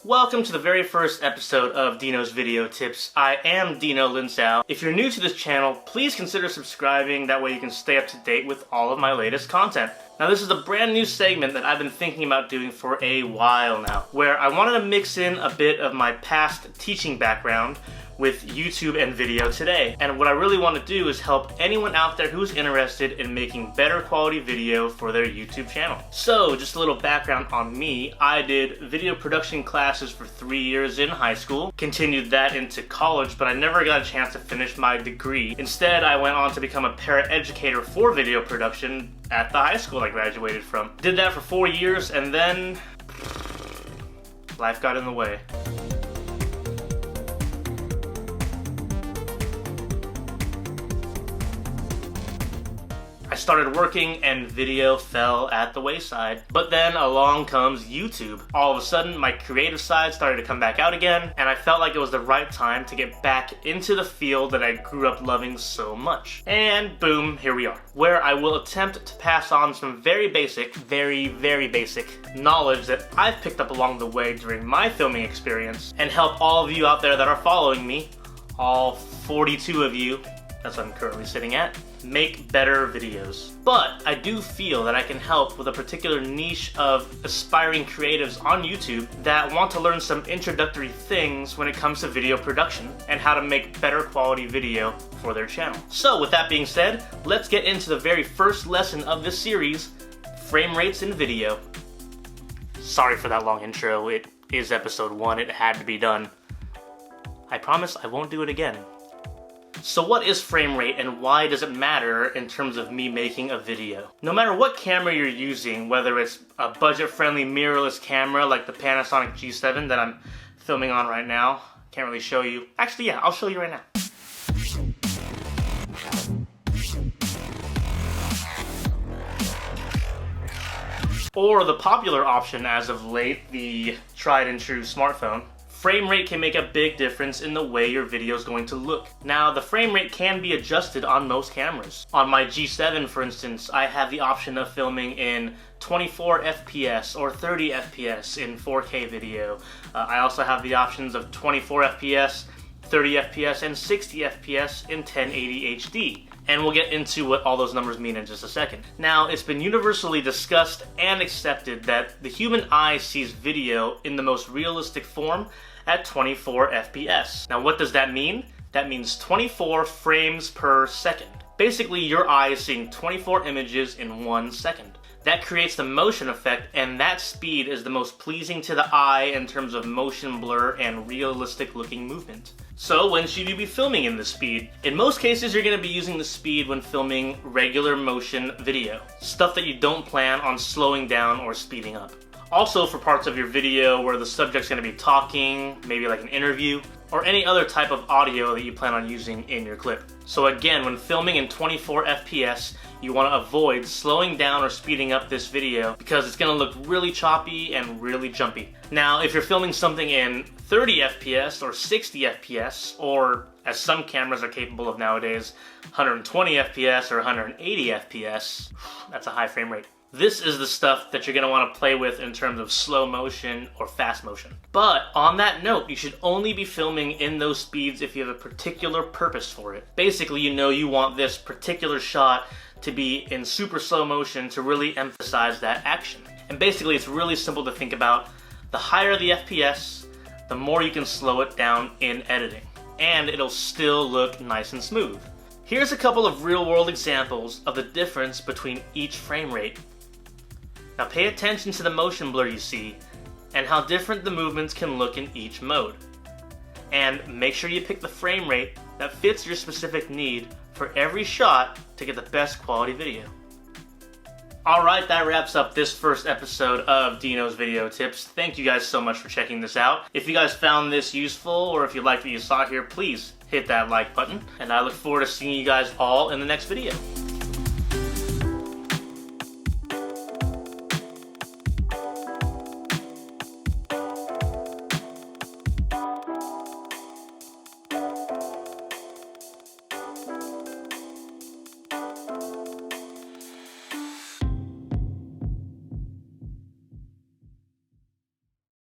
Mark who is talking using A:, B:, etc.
A: Welcome to the very first episode of Dino's Video Tips. I am Dino Linsao. If you're new to this channel, please consider subscribing, that way you can stay up to date with all of my latest content. Now this is a brand new segment that I've been thinking about doing for a while now, where I wanted to mix in a bit of my past teaching background with YouTube and video today. And what I really want to do is help anyone out there who's interested in making better quality video for their YouTube channel. So just a little background on me. I did video production classes for 3 years in high school, continued that into college, but I never got a chance to finish my degree. Instead, I went on to become a paraeducator for video production at the high school I graduated from. Did that for 4 years, and then life got in the way. I started working and video fell at the wayside. But then along comes YouTube. All of a sudden, my creative side started to come back out again, and I felt like it was the right time to get back into the field that I grew up loving so much. And boom, here we are, where I will attempt to pass on some very basic, very basic knowledge that I've picked up along the way during my filming experience, and help all of you out there that are following me, all 42 of you, that's what I'm currently sitting at, make better videos. But I do feel that I can help with a particular niche of aspiring creatives on YouTube that want to learn some introductory things when it comes to video production and how to make better quality video for their channel. So with that being said, let's get into the very first lesson of this series, frame rates in video. Sorry for that long intro, it is episode 1, it had to be done. I promise I won't do it again. So what is frame rate and why does it matter in terms of me making a video? No matter what camera you're using, whether it's a budget-friendly mirrorless camera like the Panasonic G7 that I'm filming on right now, can't really show you. Actually, yeah, I'll show you right now. Or the popular option as of late, the tried and true smartphone. Frame rate can make a big difference in the way your video is going to look. Now, the frame rate can be adjusted on most cameras. On my G7, for instance, I have the option of filming in 24 FPS or 30 FPS in 4K video. I also have the options of 24 FPS, 30 FPS, and 60 FPS in 1080 HD. And we'll get into what all those numbers mean in just a second. Now, it's been universally discussed and accepted that the human eye sees video in the most realistic form at 24 FPS. Now, what does that mean? That means 24 frames per second. Basically, your eye is seeing 24 images in 1 second. That creates the motion effect, and that speed is the most pleasing to the eye in terms of motion blur and realistic looking movement. So when should you be filming in this speed? In most cases, you're going to be using the speed when filming regular motion video. Stuff that you don't plan on slowing down or speeding up. Also for parts of your video where the subject's going to be talking, maybe like an interview, or any other type of audio that you plan on using in your clip. So again, when filming in 24 FPS, you want to avoid slowing down or speeding up this video because it's going to look really choppy and really jumpy. Now, if you're filming something in 30 FPS or 60 FPS, or as some cameras are capable of nowadays, 120 FPS or 180 FPS, that's a high frame rate. This is the stuff that you're going to want to play with in terms of slow motion or fast motion. But on that note, you should only be filming in those speeds if you have a particular purpose for it. Basically, you know you want this particular shot to be in super slow motion to really emphasize that action. And basically, it's really simple to think about. The higher the FPS, the more you can slow it down in editing. And it'll still look nice and smooth. Here's a couple of real-world examples of the difference between each frame rate. Now pay attention to the motion blur you see and how different the movements can look in each mode. And make sure you pick the frame rate that fits your specific need for every shot to get the best quality video. Alright, that wraps up this first episode of Dino's Video Tips. Thank you guys so much for checking this out. If you guys found this useful or if you liked what you saw here, please hit that like button. And I look forward to seeing you guys all in the next video.